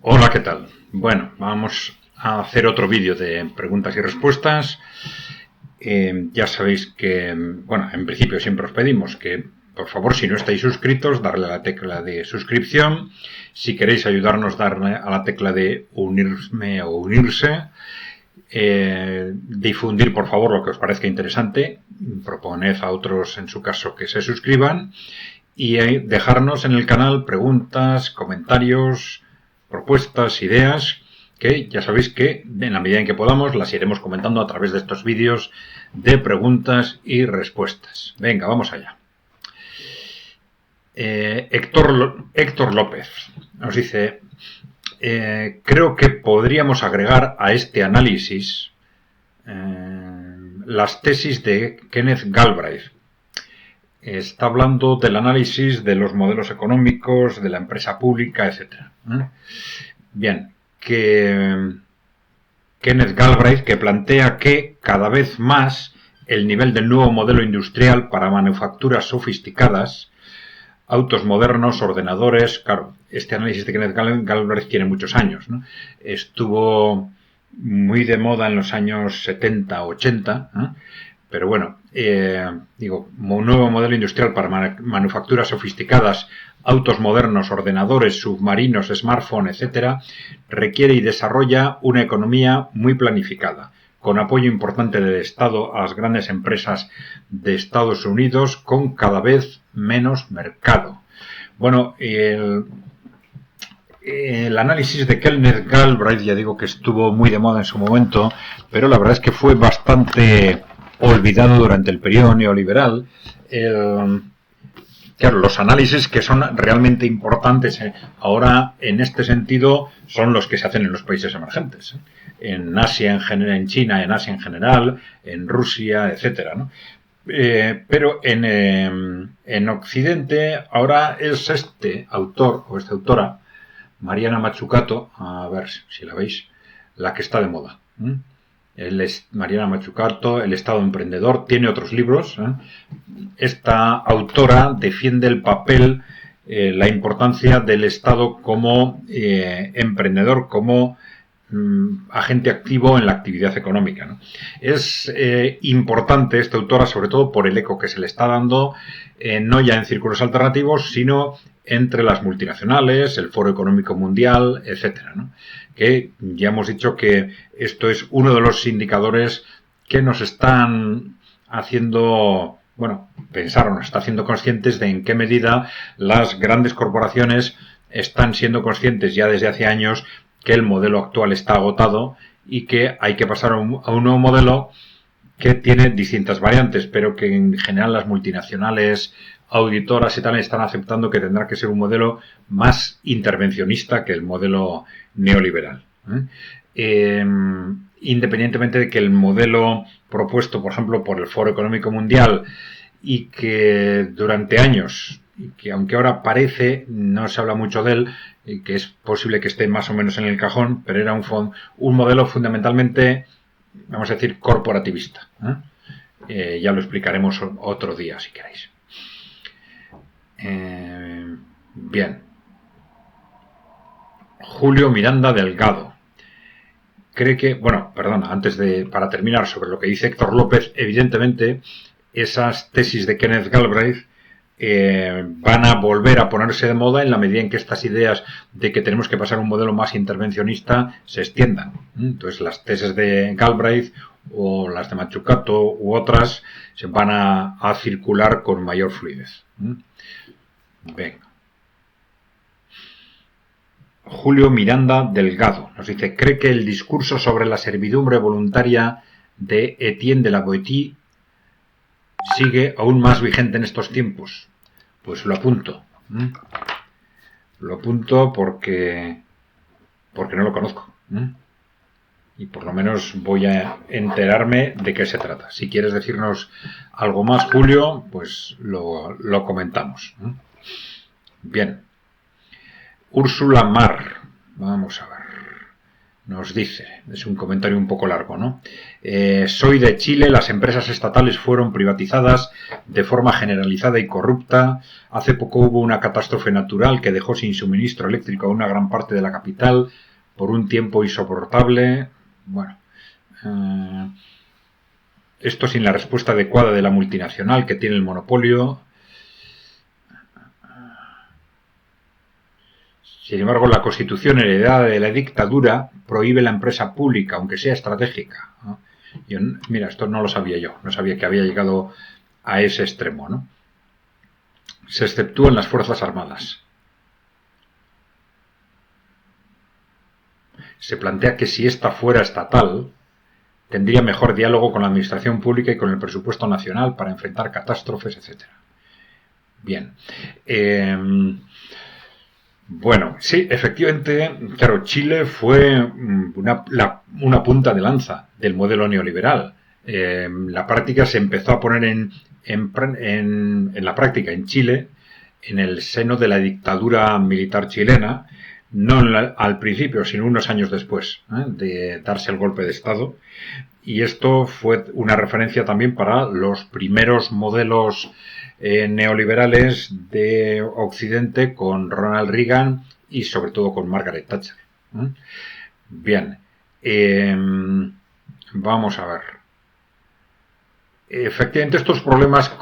Hola, ¿qué tal? Bueno, vamos a hacer otro vídeo de preguntas y respuestas. Ya sabéis que, bueno, en principio siempre os pedimos que, por favor, si no estáis suscritos, darle a la tecla de suscripción. Si queréis ayudarnos, darle a la tecla de unirme o unirse. Difundir, por favor, lo que os parezca interesante. Proponed a otros, en su caso, que se suscriban. Y dejarnos en el canal preguntas, comentarios, propuestas, ideas, que ya sabéis que en la medida en que podamos las iremos comentando a través de estos vídeos de preguntas y respuestas. Venga, vamos allá. Héctor López nos dice, creo que podríamos agregar a este análisis las tesis de Kenneth Galbraith. Está hablando del análisis de los modelos económicos, de la empresa pública, etc. Bien, que Kenneth Galbraith, que plantea que cada vez más el nivel del nuevo modelo industrial para manufacturas sofisticadas, autos modernos, ordenadores. Claro, este análisis de Kenneth Galbraith tiene muchos años, ¿no? Estuvo muy de moda en los años 70, 80, ¿eh? Pero bueno, digo, un nuevo modelo industrial para manufacturas sofisticadas, autos modernos, ordenadores, submarinos, smartphones, etcétera, requiere y desarrolla una economía muy planificada, con apoyo importante del Estado a las grandes empresas de Estados Unidos, con cada vez menos mercado. Bueno, el análisis de Kenneth Galbraith, ya digo que estuvo muy de moda en su momento, pero la verdad es que fue bastante olvidado durante el periodo neoliberal. Claro, los análisis que son realmente importantes ahora en este sentido son los que se hacen en los países emergentes, en Asia en general, en China, en Asia en general, en Rusia, etcétera, ¿no? Pero en Occidente ahora es este autor o esta autora, Mariana Mazzucato, a ver si la veis, la que está de moda. Mariana Mazzucato, El Estado Emprendedor, tiene otros libros. Esta autora defiende el papel, la importancia del Estado como emprendedor, como agente activo en la actividad económica, ¿no? Es importante esta autora, sobre todo por el eco que se le está dando, no ya en círculos alternativos, sino entre las multinacionales, el Foro Económico Mundial, etcétera, ¿no? Que ya hemos dicho que esto es uno de los indicadores que nos están haciendo, bueno, pensar o nos está haciendo conscientes de en qué medida las grandes corporaciones están siendo conscientes ya desde hace años que el modelo actual está agotado y que hay que pasar a un nuevo modelo que tiene distintas variantes, pero que en general las multinacionales, auditoras y tal están aceptando que tendrá que ser un modelo más intervencionista que el modelo neoliberal. Independientemente de que el modelo propuesto, por ejemplo, por el Foro Económico Mundial y que durante años, y que aunque ahora parece, no se habla mucho de él, y que es posible que esté más o menos en el cajón, pero era un modelo fundamentalmente, vamos a decir, corporativista. Ya lo explicaremos otro día, si queréis. Bien. Julio Miranda Delgado cree que, bueno, perdona, para terminar sobre lo que dice Héctor López, evidentemente esas tesis de Kenneth Galbraith van a volver a ponerse de moda en la medida en que estas ideas de que tenemos que pasar a un modelo más intervencionista se extiendan. Entonces las tesis de Galbraith o las de Mazzucato u otras se van a circular con mayor fluidez. Venga. Julio Miranda Delgado nos dice, ¿cree que el discurso sobre la servidumbre voluntaria de Etienne de la Boétie sigue aún más vigente en estos tiempos? Pues lo apunto. Lo apunto porque no lo conozco. Y por lo menos voy a enterarme de qué se trata. Si quieres decirnos algo más, Julio, pues lo comentamos. Bien. Úrsula Mar. Vamos a ver. nos dice, es un comentario un poco largo, ¿no? Soy de Chile, las empresas estatales fueron privatizadas de forma generalizada y corrupta. Hace poco hubo una catástrofe natural que dejó sin suministro eléctrico a una gran parte de la capital por un tiempo insoportable. Bueno, esto sin la respuesta adecuada de la multinacional que tiene el monopolio. Sin embargo, la Constitución heredada de la dictadura prohíbe la empresa pública, aunque sea estratégica, ¿no? Mira, esto no lo sabía yo, no sabía que había llegado a ese extremo, ¿no? Se exceptúan las Fuerzas Armadas. Se plantea que si esta fuera estatal, tendría mejor diálogo con la administración pública y con el presupuesto nacional para enfrentar catástrofes, etc. Bien. Bueno, sí, efectivamente, claro, Chile fue una punta de lanza del modelo neoliberal. La práctica se empezó a poner en la práctica en Chile, en el seno de la dictadura militar chilena, no al principio, sino unos años después, de darse el golpe de Estado. Y esto fue una referencia también para los primeros modelos neoliberales de Occidente con Ronald Reagan y sobre todo con Margaret Thatcher. Bien, vamos a ver. Efectivamente, estos problemas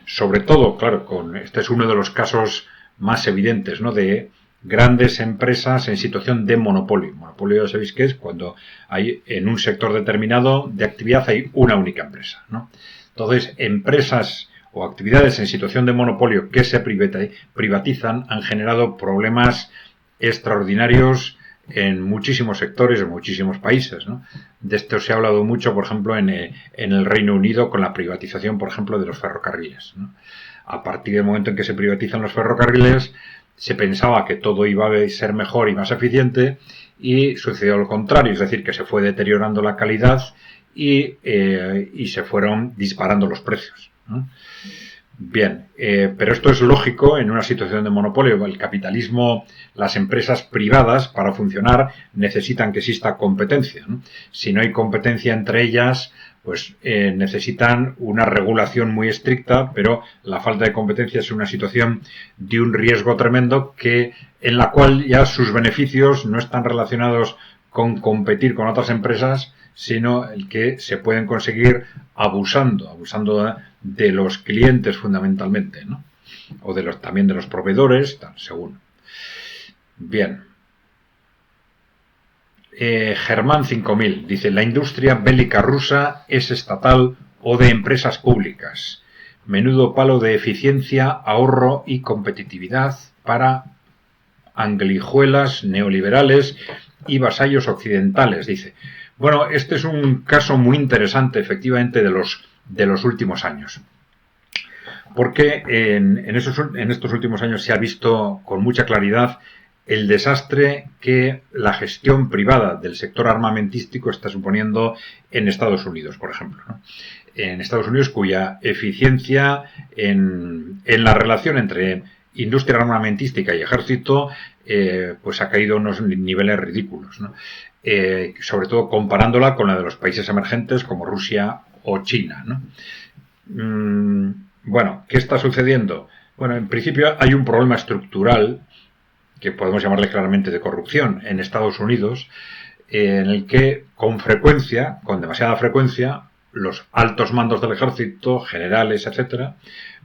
sobre todo, claro, este es uno de los casos más evidentes, ¿no?, de grandes empresas en situación de monopolio. Monopolio, ya sabéis que es cuando hay en un sector determinado de actividad hay una única empresa, ¿no? Entonces, empresas o actividades en situación de monopolio que se privatizan han generado problemas extraordinarios en muchísimos sectores, en muchísimos países, ¿no? De esto se ha hablado mucho, por ejemplo, en el Reino Unido con la privatización, por ejemplo, de los ferrocarriles, ¿no? A partir del momento en que se privatizan los ferrocarriles, se pensaba que todo iba a ser mejor y más eficiente y sucedió lo contrario, es decir, que se fue deteriorando la calidad y se fueron disparando los precios, ¿no? Bien, pero esto es lógico en una situación de monopolio. El capitalismo, las empresas privadas, para funcionar, necesitan que exista competencia, ¿no? Si no hay competencia entre ellas, pues necesitan una regulación muy estricta, pero la falta de competencia es una situación de un riesgo tremendo en la cual ya sus beneficios no están relacionados con competir con otras empresas, sino el que se pueden conseguir abusando de los clientes fundamentalmente, ¿no? O también de los proveedores, según. Bien. Germán 5000 dice: la industria bélica rusa es estatal o de empresas públicas. Menudo palo de eficiencia, ahorro y competitividad para anglijuelas neoliberales y vasallos occidentales, dice. Bueno, este es un caso muy interesante, efectivamente, de los últimos años. Porque en estos últimos años se ha visto con mucha claridad el desastre que la gestión privada del sector armamentístico está suponiendo en Estados Unidos, por ejemplo, ¿no? En Estados Unidos, cuya eficiencia en la relación entre industria armamentística y ejército pues ha caído a unos niveles ridículos, ¿no? Sobre todo comparándola con la de los países emergentes como Rusia o China, ¿no? Bueno, ¿qué está sucediendo? Bueno, en principio hay un problema estructural que podemos llamarle claramente de corrupción en Estados Unidos, en el que con demasiada frecuencia, los altos mandos del ejército, generales, etcétera,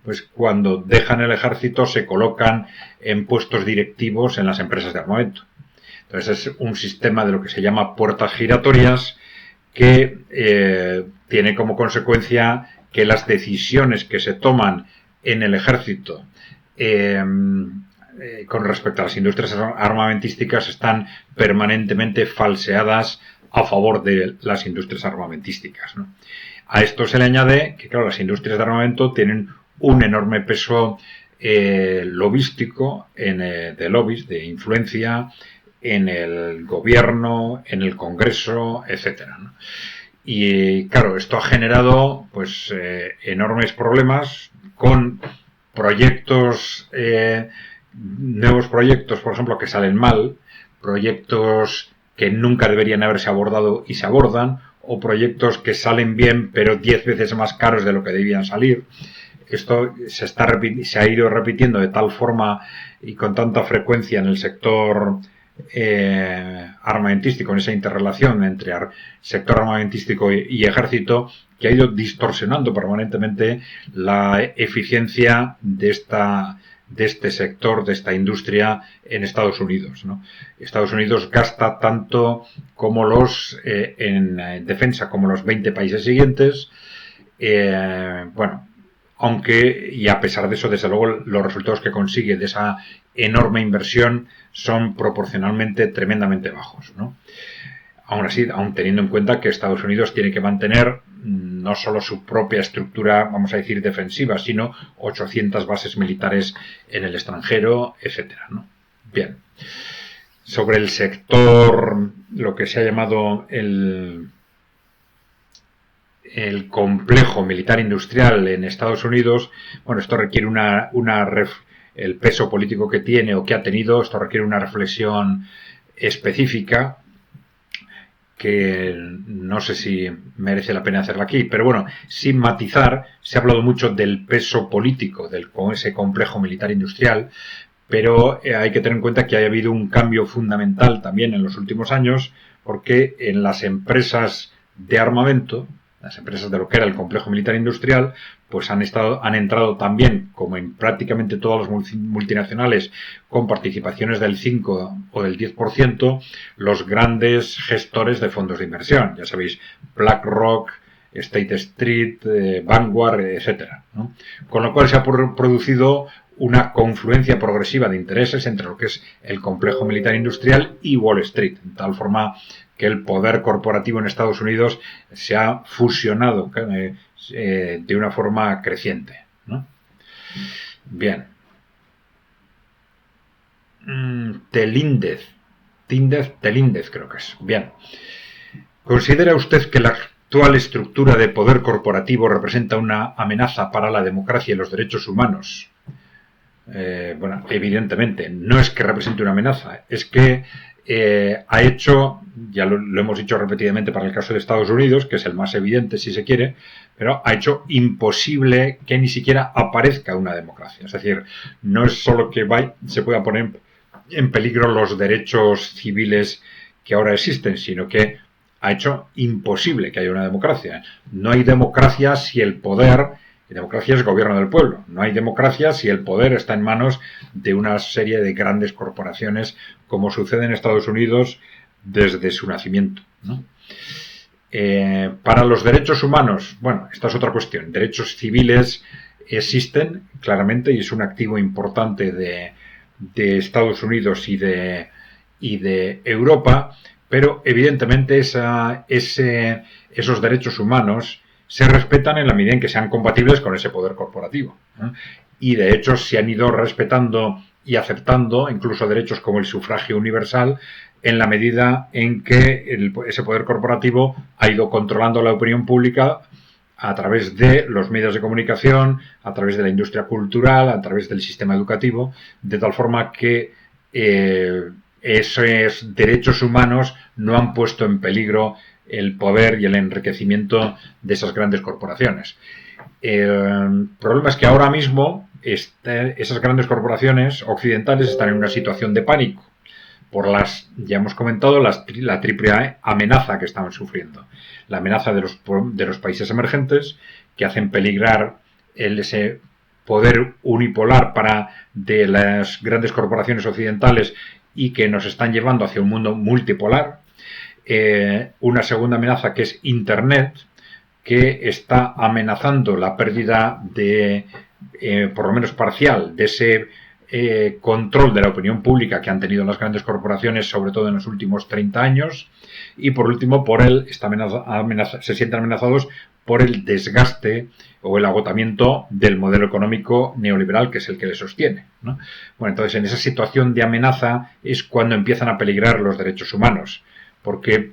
pues cuando dejan el ejército se colocan en puestos directivos en las empresas de armamento. Entonces es un sistema de lo que se llama puertas giratorias que tiene como consecuencia que las decisiones que se toman en el ejército con respecto a las industrias armamentísticas están permanentemente falseadas a favor de las industrias armamentísticas, ¿no? A esto se le añade que, claro, las industrias de armamento tienen un enorme peso lobístico, de lobbies, de influencia en el gobierno, en el Congreso, etcétera, ¿no? Y claro, esto ha generado pues enormes problemas con nuevos proyectos, por ejemplo, que salen mal, proyectos que nunca deberían haberse abordado y se abordan, o proyectos que salen bien pero 10 veces más caros de lo que debían salir. Esto se ha ido repitiendo de tal forma y con tanta frecuencia en el sector armamentístico, en esa interrelación entre sector armamentístico y ejército, que ha ido distorsionando permanentemente la eficiencia de este sector, de esta industria en Estados Unidos, ¿no? Estados Unidos gasta tanto como en defensa como los 20 países siguientes. Aunque, y a pesar de eso, desde luego, los resultados que consigue de esa enorme inversión son proporcionalmente tremendamente bajos, ¿no? Aún así, aún teniendo en cuenta que Estados Unidos tiene que mantener no solo su propia estructura, vamos a decir, defensiva, sino 800 bases militares en el extranjero, etcétera, ¿no? Bien. Sobre el sector, lo que se ha llamado el complejo militar industrial en Estados Unidos, bueno, esto requiere el peso político que tiene o que ha tenido, esto requiere una reflexión específica que no sé si merece la pena hacerla aquí, pero bueno, sin matizar, se ha hablado mucho del peso político con ese complejo militar industrial, pero hay que tener en cuenta que ha habido un cambio fundamental también en los últimos años, porque en las empresas de armamento, las empresas de lo que era el complejo militar industrial, pues han entrado también, como en prácticamente todas las multinacionales, con participaciones del 5 o del 10%, los grandes gestores de fondos de inversión. Ya sabéis, BlackRock, State Street, Vanguard, etcétera, ¿no? Con lo cual se ha producido una confluencia progresiva de intereses entre lo que es el complejo militar industrial y Wall Street, de tal forma que el poder corporativo en Estados Unidos se ha fusionado de una forma creciente, ¿no? Bien. Telíndez creo que es. Bien. ¿Considera usted que la actual estructura de poder corporativo representa una amenaza para la democracia y los derechos humanos? Bueno, evidentemente, no es que represente una amenaza, es que ha hecho, ya lo hemos dicho repetidamente para el caso de Estados Unidos, que es el más evidente si se quiere, pero ha hecho imposible que ni siquiera aparezca una democracia. Es decir, no es solo que se pueda poner en peligro los derechos civiles que ahora existen, sino que ha hecho imposible que haya una democracia. No hay democracia si el poder... Democracia es gobierno del pueblo. No hay democracia si el poder está en manos de una serie de grandes corporaciones, como sucede en Estados Unidos desde su nacimiento, ¿no? Para los derechos humanos, bueno, esta es otra cuestión. Derechos civiles existen, claramente, y es un activo importante de Estados Unidos y de Europa, pero evidentemente esos derechos humanos se respetan en la medida en que sean compatibles con ese poder corporativo, ¿eh? Y de hecho se han ido respetando y aceptando incluso derechos como el sufragio universal en la medida en que ese poder corporativo ha ido controlando la opinión pública a través de los medios de comunicación, a través de la industria cultural, a través del sistema educativo, de tal forma que esos derechos humanos no han puesto en peligro el poder y el enriquecimiento de esas grandes corporaciones. El problema es que ahora mismo esas grandes corporaciones occidentales están en una situación de pánico por ya hemos comentado, la triple amenaza que están sufriendo. La amenaza de los países emergentes, que hacen peligrar ese poder unipolar de las grandes corporaciones occidentales y que nos están llevando hacia un mundo multipolar. Una segunda amenaza, que es Internet, que está amenazando la pérdida por lo menos parcial, de ese control de la opinión pública que han tenido las grandes corporaciones, sobre todo en los últimos 30 años. Y por último, se sienten amenazados por el desgaste o el agotamiento del modelo económico neoliberal, que es el que le sostiene, ¿no? Bueno, entonces en esa situación de amenaza es cuando empiezan a peligrar los derechos humanos, porque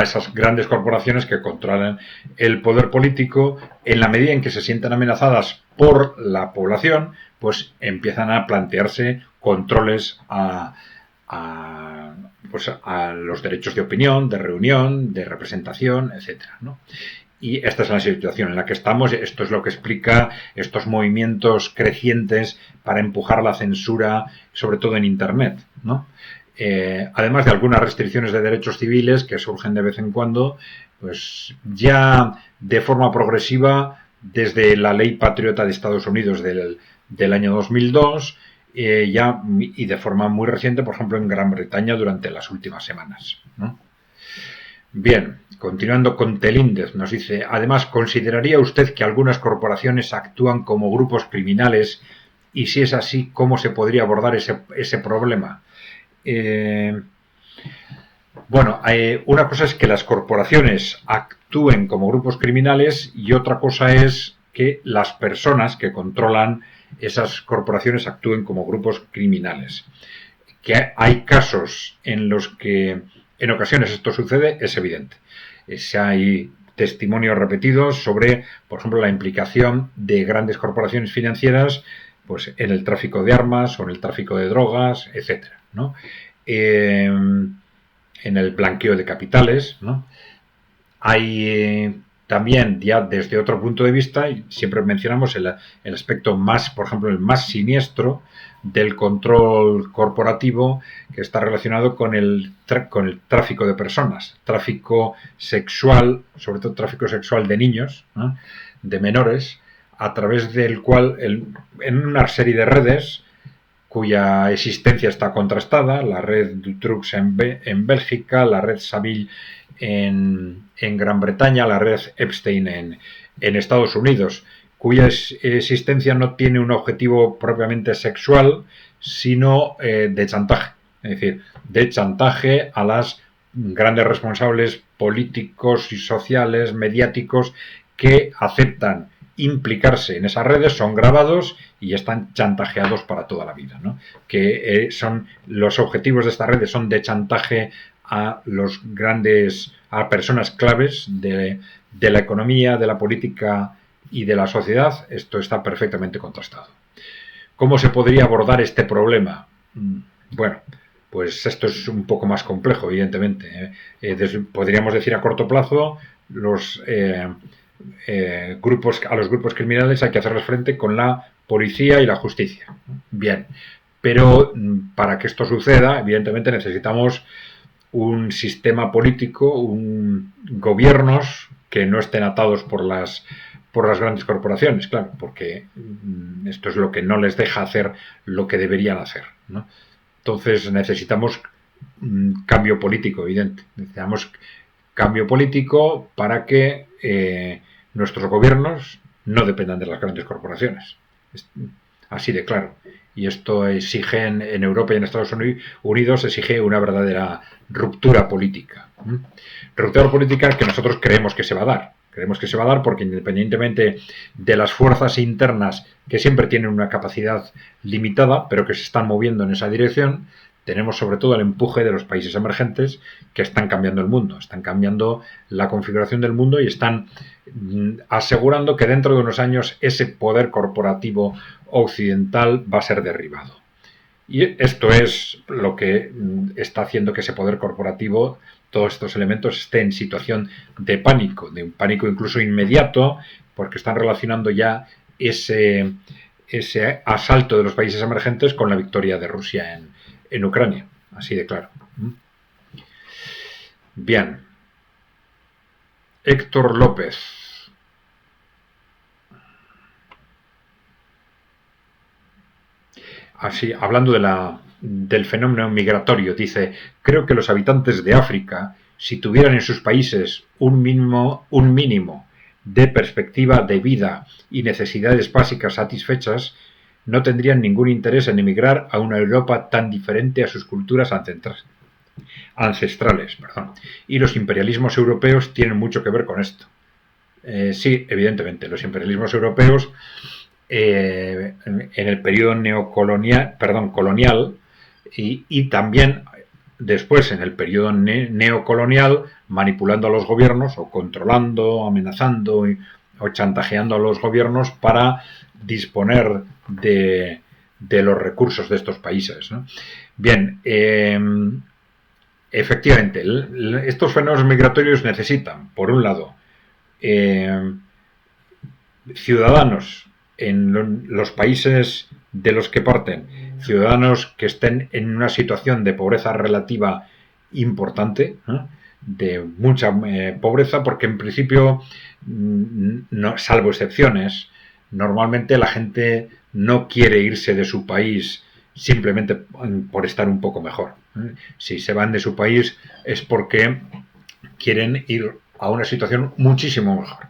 esas grandes corporaciones que controlan el poder político, en la medida en que se sienten amenazadas por la población, pues empiezan a plantearse controles a pues a los derechos de opinión, de reunión, de representación, etcétera, ¿no? Y esta es la situación en la que estamos. Esto es lo que explica estos movimientos crecientes para empujar la censura, sobre todo en Internet, ¿no? Además de algunas restricciones de derechos civiles que surgen de vez en cuando, pues ya de forma progresiva desde la Ley Patriota de Estados Unidos del año 2002, ya, y de forma muy reciente, por ejemplo, en Gran Bretaña durante las últimas semanas, ¿no? Bien, continuando con Telíndez, nos dice, además, ¿consideraría usted que algunas corporaciones actúan como grupos criminales? Y si es así, ¿cómo se podría abordar ese problema? Bueno, una cosa es que las corporaciones actúen como grupos criminales y otra cosa es que las personas que controlan esas corporaciones actúen como grupos criminales. Que hay casos en los que en ocasiones esto sucede, es evidente. Hay testimonios repetidos sobre, por ejemplo, la implicación de grandes corporaciones financieras pues, en el tráfico de armas o en el tráfico de drogas, etcétera, ¿no? En el blanqueo de capitales, ¿no? Hay también, ya desde otro punto de vista, siempre mencionamos el aspecto más, por ejemplo, el más siniestro del control corporativo, que está relacionado con el tráfico de personas, tráfico sexual, sobre todo tráfico sexual de niños, ¿no? De menores, a través del cual, en una serie de redes cuya existencia está contrastada, la red Dutroux en Bélgica, la red Saville en Gran Bretaña, la red Epstein en Estados Unidos, cuya existencia no tiene un objetivo propiamente sexual, sino de chantaje. Es decir, de chantaje a las grandes responsables políticos y sociales, mediáticos, que aceptan implicarse en esas redes, son grabados y están chantajeados para toda la vida, ¿no? Que son los objetivos de estas redes son de chantaje a a personas claves de la economía, de la política y de la sociedad. Esto está perfectamente contrastado. ¿Cómo se podría abordar este problema? Bueno, pues esto es un poco más complejo, evidentemente. Podríamos decir a corto plazo, a los grupos criminales hay que hacerles frente con la policía y la justicia. Bien, pero para que esto suceda, evidentemente necesitamos un sistema político, gobiernos que no estén atados por las grandes corporaciones, claro, porque esto es lo que no les deja hacer lo que deberían hacer, ¿no? Entonces necesitamos cambio político, evidente. Necesitamos cambio político para que nuestros gobiernos no dependan de las grandes corporaciones. Así de claro. Y esto exige en Europa y en Estados Unidos exige una verdadera ruptura política. Ruptura política que nosotros creemos que se va a dar. Creemos que se va a dar porque independientemente de las fuerzas internas que siempre tienen una capacidad limitada, pero que se están moviendo en esa dirección, tenemos sobre todo el empuje de los países emergentes que están cambiando el mundo, están cambiando la configuración del mundo y están asegurando que dentro de unos años ese poder corporativo occidental va a ser derribado. Y esto es lo que está haciendo que ese poder corporativo, todos estos elementos, esté en situación de un pánico incluso inmediato, porque están relacionando ya ese asalto de los países emergentes con la victoria de Rusia en Ucrania, así de claro. Bien. Héctor López. Así, hablando del fenómeno migratorio, dice, creo que los habitantes de África, si tuvieran en sus países un mínimo de perspectiva de vida y necesidades básicas satisfechas, no tendrían ningún interés en emigrar a una Europa tan diferente a sus culturas ancestrales. Y los imperialismos europeos tienen mucho que ver con esto. Sí, evidentemente, los imperialismos europeos en el periodo colonial y también después en el periodo neocolonial, manipulando a los gobiernos o controlando, amenazando o chantajeando a los gobiernos para disponer de los recursos de estos países, ¿no? Bien, efectivamente, estos fenómenos migratorios necesitan, por un lado, ciudadanos en los países de los que parten, ciudadanos que estén en una situación de pobreza relativa importante, de mucha pobreza, porque en principio, no, salvo excepciones, normalmente la gente no quiere irse de su país simplemente por estar un poco mejor. Si se van de su país es porque quieren ir a una situación muchísimo mejor.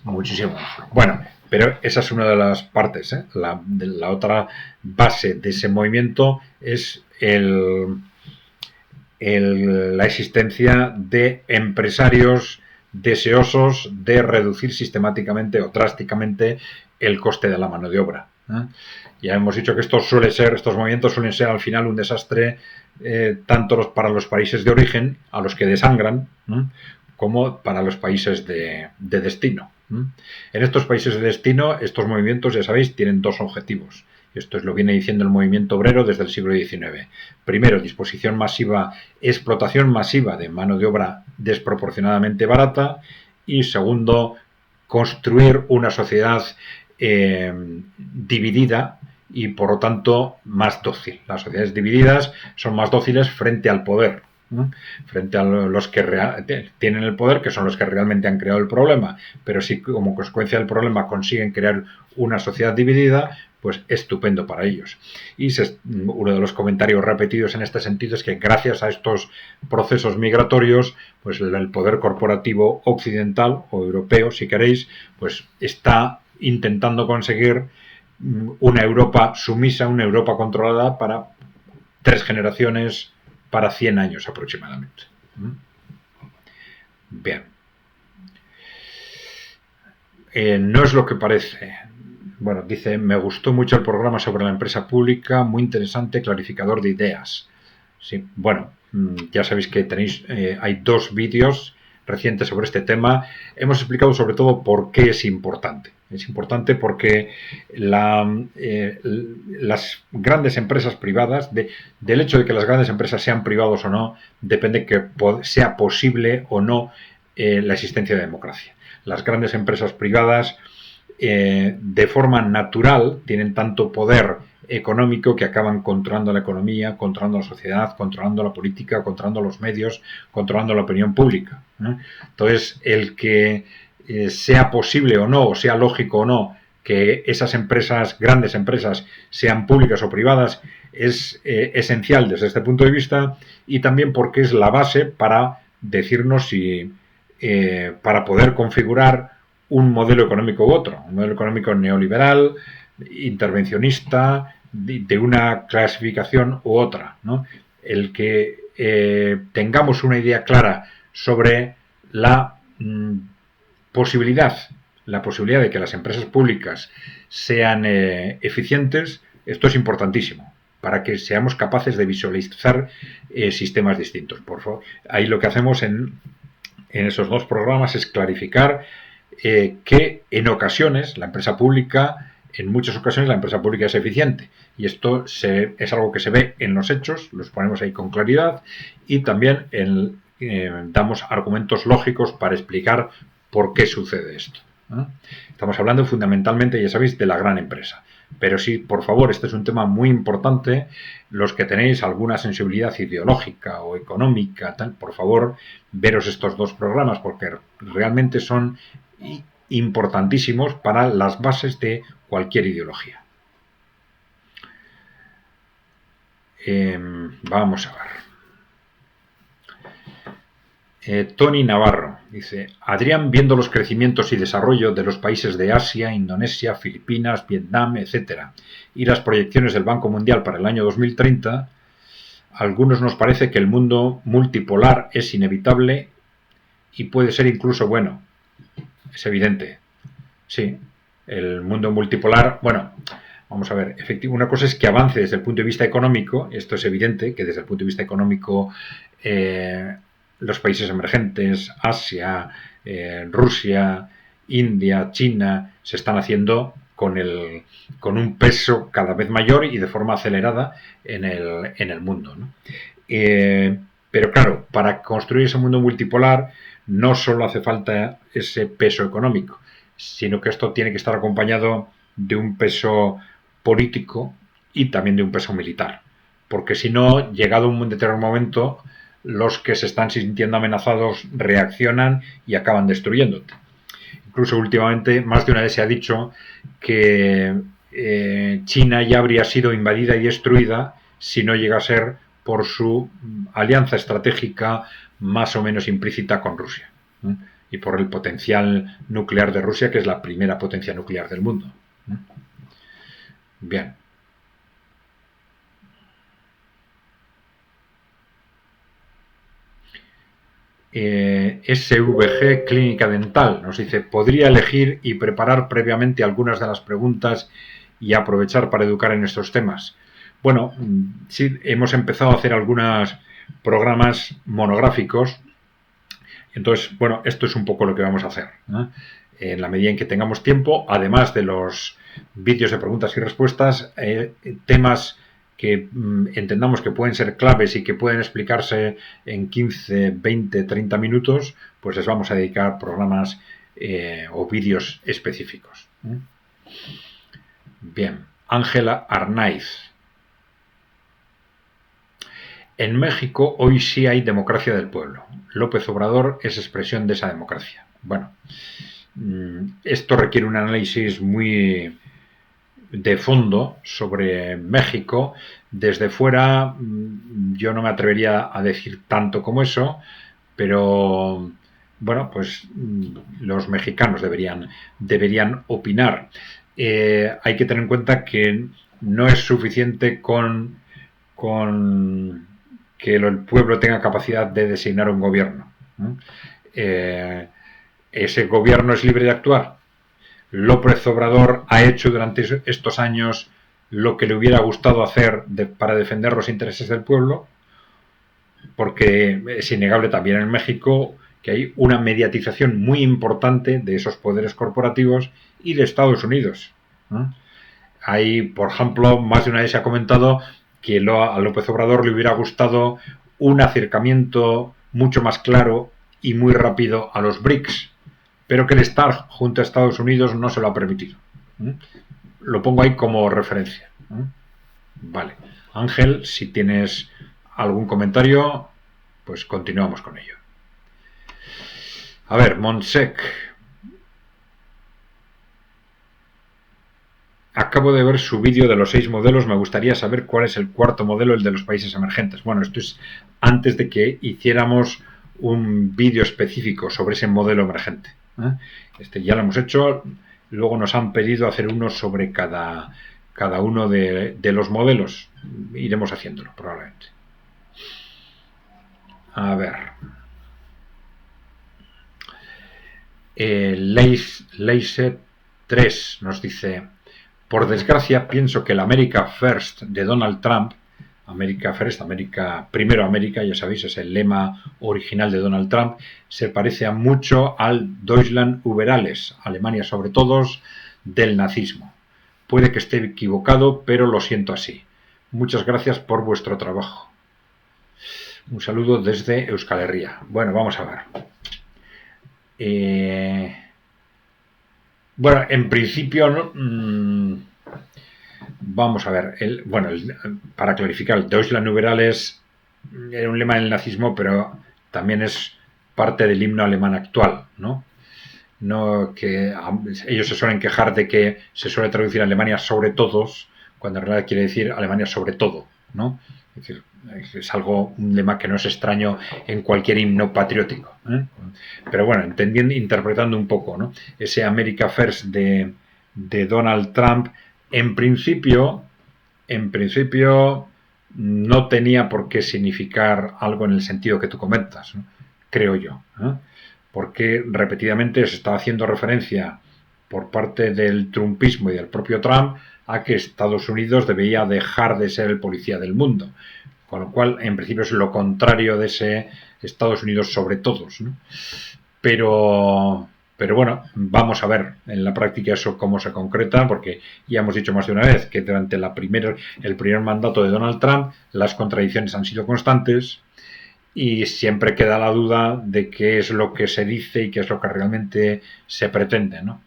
Muchísimo mejor. Bueno, pero esa es una de las partes. La otra base de ese movimiento es la existencia de empresarios deseosos de reducir sistemáticamente o drásticamente el coste de la mano de obra. Ya hemos dicho que estos movimientos suelen ser al final un desastre, tanto para los países de origen, a los que desangran, como para los países de destino. En estos países de destino, estos movimientos, ya sabéis, tienen dos objetivos. Esto lo viene diciendo el movimiento obrero desde el siglo XIX. Primero, explotación masiva de mano de obra desproporcionadamente barata. Y segundo, construir una sociedad dividida y, por lo tanto, más dócil. Las sociedades divididas son más dóciles frente al poder, frente a los que tienen el poder, que son los que realmente han creado el problema, pero si como consecuencia del problema consiguen crear una sociedad dividida, pues estupendo para ellos. Y uno de los comentarios repetidos en este sentido es que gracias a estos procesos migratorios, pues el poder corporativo occidental o europeo, si queréis, pues está intentando conseguir una Europa sumisa, una Europa controlada para 3 generaciones, para 100 años aproximadamente. Bien. No es lo que parece. Bueno, dice, me gustó mucho el programa sobre la empresa pública, muy interesante, clarificador de ideas. Sí, bueno, ya sabéis que hay 2 vídeos recientes sobre este tema. Hemos explicado sobre todo por qué es importante. Es importante porque las grandes empresas privadas, del hecho de que las grandes empresas sean privadas o no, depende que sea posible o no la existencia de democracia. Las grandes empresas privadas, de forma natural, tienen tanto poder económico que acaban controlando la economía, controlando la sociedad, controlando la política, controlando los medios, controlando la opinión pública. Entonces, el que sea posible o no, o sea lógico o no, que esas empresas, grandes empresas, sean públicas o privadas, es esencial desde este punto de vista, y también porque es la base para decirnos para poder configurar un modelo económico u otro, un modelo económico neoliberal, intervencionista, de una clasificación u otra, ¿no? El que tengamos una idea clara sobre la posibilidad de que las empresas públicas sean eficientes, esto es importantísimo para que seamos capaces de visualizar sistemas distintos. Por favor, ahí lo que hacemos en esos 2 programas es clarificar que en ocasiones en muchas ocasiones la empresa pública es eficiente, y esto es algo que se ve en los hechos, los ponemos ahí con claridad, y también damos argumentos lógicos para explicar por qué sucede esto. Estamos hablando fundamentalmente, ya sabéis, de la gran empresa. Pero sí, por favor, este es un tema muy importante. Los que tenéis alguna sensibilidad ideológica o económica, por favor, veros estos 2 programas, porque realmente son importantísimos para las bases de cualquier ideología. Vamos a ver. Tony Navarro dice, Adrián, viendo los crecimientos y desarrollo de los países de Asia, Indonesia, Filipinas, Vietnam, etcétera, y las proyecciones del Banco Mundial para el año 2030, a algunos nos parece que el mundo multipolar es inevitable y puede ser incluso bueno. Es evidente. Sí, el mundo multipolar, bueno, vamos a ver, una cosa es que avance desde el punto de vista económico, esto es evidente, que desde el punto de vista económico los países emergentes, Asia, Rusia, India, China, se están haciendo con, con un peso cada vez mayor y de forma acelerada en el mundo, ¿no? Pero claro, para construir ese mundo multipolar no solo hace falta ese peso económico, sino que esto tiene que estar acompañado de un peso político y también de un peso militar. Porque si no, llegado un determinado momento, los que se están sintiendo amenazados reaccionan y acaban destruyéndote. Incluso últimamente, más de una vez se ha dicho que China ya habría sido invadida y destruida si no llega a ser por su alianza estratégica más o menos implícita con Rusia, ¿eh? Y por el potencial nuclear de Rusia, que es la primera potencia nuclear del mundo. Bien. SVG Clínica Dental nos dice: podría elegir y preparar previamente algunas de las preguntas y aprovechar para educar en estos temas. Bueno, sí, hemos empezado a hacer algunos programas monográficos. Entonces, bueno, esto es un poco lo que vamos a hacer, ¿no? En la medida en que tengamos tiempo, además de los vídeos de preguntas y respuestas, temas que entendamos que pueden ser claves y que pueden explicarse en 15, 20, 30 minutos, pues les vamos a dedicar programas o vídeos específicos. Bien, Ángela Arnaiz. En México hoy sí hay democracia del pueblo. López Obrador es expresión de esa democracia. Bueno, esto requiere un análisis muy de fondo sobre México. Desde fuera yo no me atrevería a decir tanto como eso, pero bueno, pues los mexicanos deberían opinar. Hay que tener en cuenta que no es suficiente con que el pueblo tenga capacidad de designar un gobierno. Ese gobierno es libre de actuar. López Obrador ha hecho durante estos años lo que le hubiera gustado hacer para defender los intereses del pueblo, porque es innegable también en México que hay una mediatización muy importante de esos poderes corporativos y de Estados Unidos. Hay, por ejemplo, más de una vez se ha comentado que a López Obrador le hubiera gustado un acercamiento mucho más claro y muy rápido a los BRICS, pero que el estar junto a Estados Unidos no se lo ha permitido. Lo pongo ahí como referencia. Vale. Ángel, si tienes algún comentario, pues continuamos con ello. A ver, Monsec. Acabo de ver su vídeo de los 6 modelos. Me gustaría saber cuál es el cuarto modelo, el de los países emergentes. Bueno, esto es antes de que hiciéramos un vídeo específico sobre ese modelo emergente. Ya lo hemos hecho. Luego nos han pedido hacer uno sobre cada uno de los modelos. Iremos haciéndolo, probablemente. A ver. Leise 3 nos dice: por desgracia, pienso que el America First de Donald Trump, America First, primero América, ya sabéis, es el lema original de Donald Trump, se parece mucho al Deutschland über alles, Alemania sobre todos, del nazismo. Puede que esté equivocado, pero lo siento así. Muchas gracias por vuestro trabajo. Un saludo desde Euskal Herria. Bueno, vamos a ver. Bueno, en principio, ¿no? Vamos a ver. Para clarificar, el Deutschland über alles era un lema del nazismo, pero también es parte del himno alemán actual, ¿no? No que ellos se suelen quejar de que se suele traducir Alemania sobre todos, cuando en realidad quiere decir Alemania sobre todo, ¿no? Es decir, es un lema que no es extraño en cualquier himno patriótico, ¿eh? Pero bueno, interpretando un poco, ¿no? Ese America First de Donald Trump, en principio no tenía por qué significar algo en el sentido que tú comentas, ¿no? Creo yo, ¿eh? Porque repetidamente se está haciendo referencia por parte del trumpismo y del propio Trump a que Estados Unidos debería dejar de ser el policía del mundo, con lo cual en principio es lo contrario de ese Estados Unidos sobre todos, ¿no? Pero Pero bueno, vamos a ver en la práctica eso cómo se concreta, porque ya hemos dicho más de una vez que durante el primer mandato de Donald Trump las contradicciones han sido constantes y siempre queda la duda de qué es lo que se dice y qué es lo que realmente se pretende, ¿no?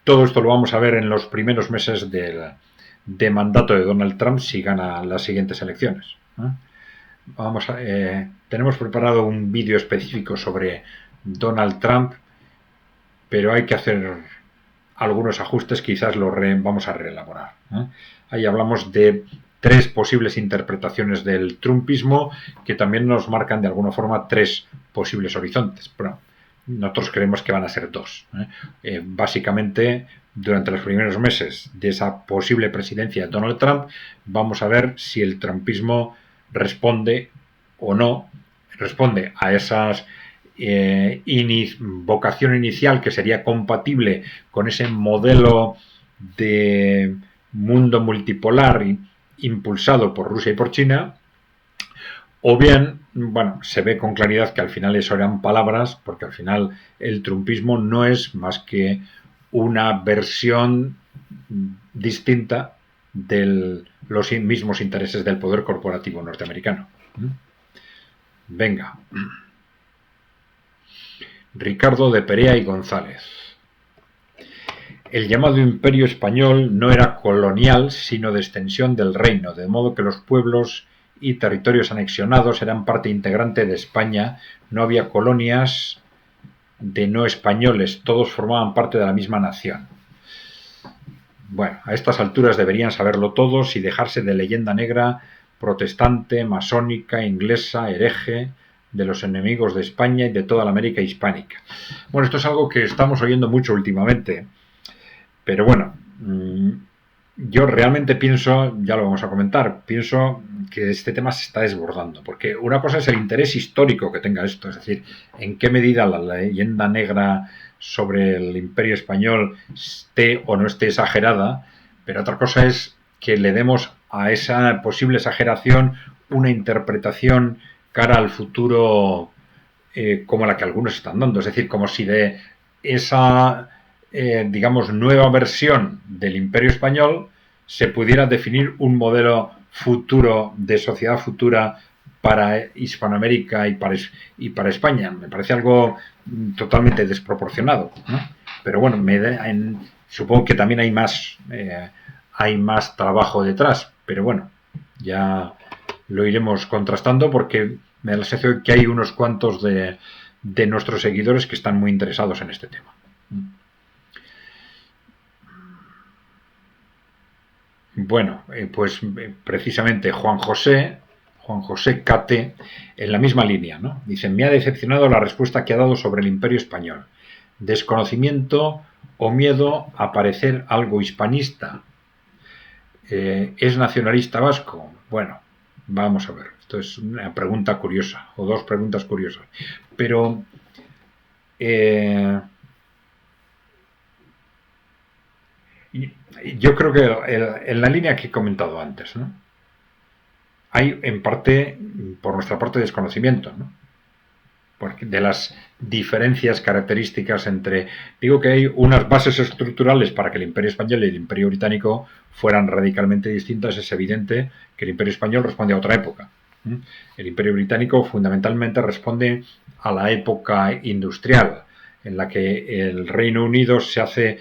Todo esto lo vamos a ver en los primeros meses de mandato de Donald Trump si gana las siguientes elecciones, ¿no? Tenemos preparado un vídeo específico sobre Donald Trump, pero hay que hacer algunos ajustes, quizás vamos a reelaborar, ¿eh? Ahí hablamos de 3 posibles interpretaciones del trumpismo que también nos marcan de alguna forma 3 posibles horizontes. Bueno, nosotros creemos que van a ser 2. Básicamente, durante los primeros meses de esa posible presidencia de Donald Trump, vamos a ver si el trumpismo responde o no, responde a esas vocación inicial que sería compatible con ese modelo de mundo multipolar impulsado por Rusia y por China, o bien, bueno, se ve con claridad que al final eso eran palabras, porque al final el trumpismo no es más que una versión distinta de los mismos intereses del poder corporativo norteamericano. Venga. Ricardo de Perea y González. El llamado Imperio Español no era colonial, sino de extensión del reino, de modo que los pueblos y territorios anexionados eran parte integrante de España, no había colonias de no españoles, todos formaban parte de la misma nación. Bueno, a estas alturas deberían saberlo todos y dejarse de leyenda negra, protestante, masónica, inglesa, hereje, de los enemigos de España y de toda la América hispánica. Bueno, esto es algo que estamos oyendo mucho últimamente, pero bueno, yo realmente pienso, ya lo vamos a comentar, pienso que este tema se está desbordando, porque una cosa es el interés histórico que tenga esto, es decir, en qué medida la leyenda negra sobre el Imperio Español esté o no esté exagerada, pero otra cosa es que le demos a esa posible exageración una interpretación cara al futuro como la que algunos están dando, es decir, como si de esa digamos nueva versión del Imperio Español se pudiera definir un modelo futuro de sociedad futura para Hispanoamérica y para España. Me parece algo totalmente desproporcionado, ¿no? Pero bueno, supongo que también hay más trabajo detrás, pero bueno, ya lo iremos contrastando porque me da la sensación que hay unos cuantos de nuestros seguidores que están muy interesados en este tema. Bueno, pues precisamente Juan José Cate, en la misma línea, ¿no? Dice, me ha decepcionado la respuesta que ha dado sobre el Imperio Español. Desconocimiento o miedo a parecer algo hispanista. ¿Es nacionalista vasco? Bueno, vamos a ver. Esto es una pregunta curiosa, o 2 preguntas curiosas. Pero yo creo que en la línea que he comentado antes, ¿no? Hay en parte, por nuestra parte, desconocimiento, ¿no? Porque de las diferencias características entre... Digo que hay unas bases estructurales para que el Imperio Español y el Imperio Británico fueran radicalmente distintas. Es evidente que el Imperio Español responde a otra época. El Imperio Británico fundamentalmente responde a la época industrial, en la que el Reino Unido se hace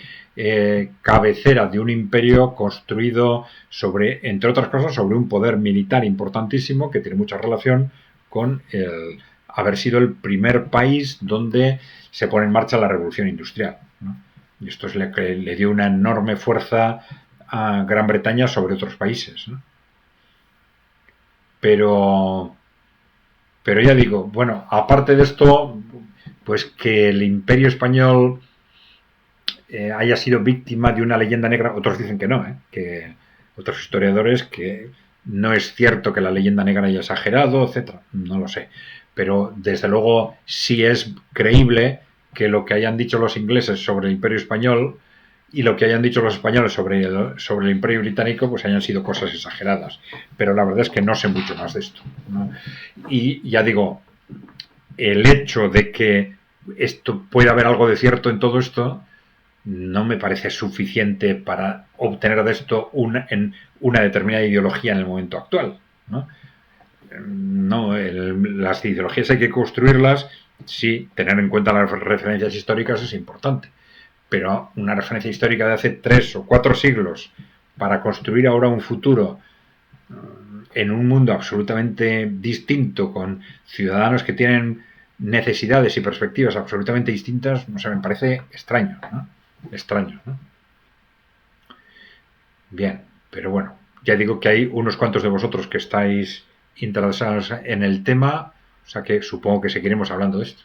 cabecera de un imperio construido sobre, entre otras cosas, sobre un poder militar importantísimo que tiene mucha relación con el haber sido el primer país donde se pone en marcha la revolución industrial, ¿no? Y esto es lo que le dio una enorme fuerza a Gran Bretaña sobre otros países, ¿no? Pero ya digo, bueno, aparte de esto, pues que el Imperio Español haya sido víctima de una leyenda negra, otros dicen que no, que otros historiadores que no es cierto que la leyenda negra haya exagerado, etcétera, no lo sé, pero desde luego sí es creíble que lo que hayan dicho los ingleses sobre el Imperio Español y lo que hayan dicho los españoles sobre el Imperio Británico pues hayan sido cosas exageradas, pero la verdad es que no sé mucho más de esto, ¿no? Y ya digo, el hecho de que esto puede haber algo de cierto en todo esto, no me parece suficiente para obtener de esto una determinada ideología en el momento actual, ¿no? No, las ideologías hay que construirlas, sí, tener en cuenta las referencias históricas es importante, pero una referencia histórica de hace 3 o 4 siglos para construir ahora un futuro en un mundo absolutamente distinto, con ciudadanos que tienen necesidades y perspectivas absolutamente distintas, no sé, me parece extraño, ¿no? Extraño, ¿no? Bien, pero bueno, ya digo que hay unos cuantos de vosotros que estáis interesados en el tema, o sea que supongo que seguiremos hablando de esto.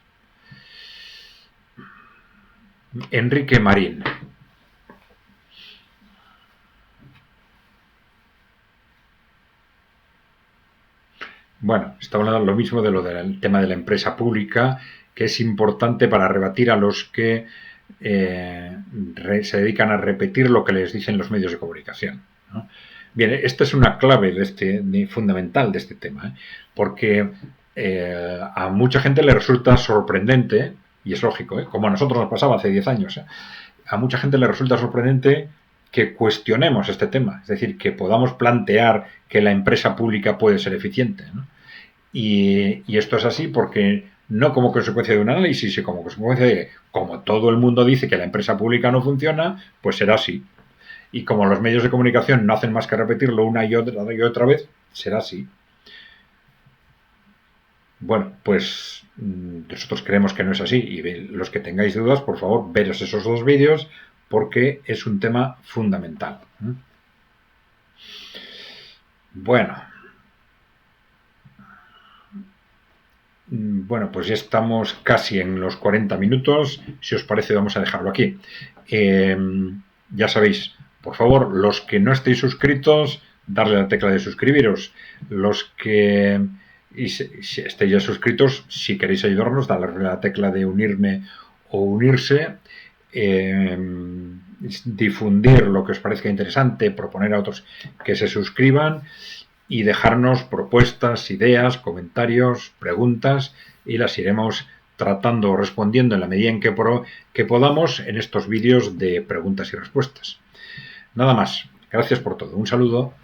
Enrique Marín. Bueno, está hablando lo mismo de lo del tema de la empresa pública, que es importante para rebatir a los que se dedican a repetir lo que les dicen los medios de comunicación, ¿no? Bien, esta es una clave fundamental de este tema, porque a mucha gente le resulta sorprendente, y es lógico, como a nosotros nos pasaba hace 10 años, a mucha gente le resulta sorprendente que cuestionemos este tema, es decir, que podamos plantear que la empresa pública puede ser eficiente, ¿no? Y esto es así porque no como consecuencia de un análisis, sino como consecuencia de, como todo el mundo dice que la empresa pública no funciona, pues será así. Y como los medios de comunicación no hacen más que repetirlo una y otra vez, será así. Bueno, pues nosotros creemos que no es así, y los que tengáis dudas, por favor, veros esos 2 vídeos porque es un tema fundamental. Bueno, pues ya estamos casi en los 40 minutos. Si os parece, vamos a dejarlo aquí. Ya sabéis, por favor, los que no estéis suscritos, darle a la tecla de suscribiros. Los que si estéis ya suscritos, si queréis ayudarnos, darle a la tecla de unirme o unirse. Difundir lo que os parezca interesante, proponer a otros que se suscriban y dejarnos propuestas, ideas, comentarios, preguntas, y las iremos tratando o respondiendo en la medida en que podamos en estos vídeos de preguntas y respuestas. Nada más. Gracias por todo. Un saludo.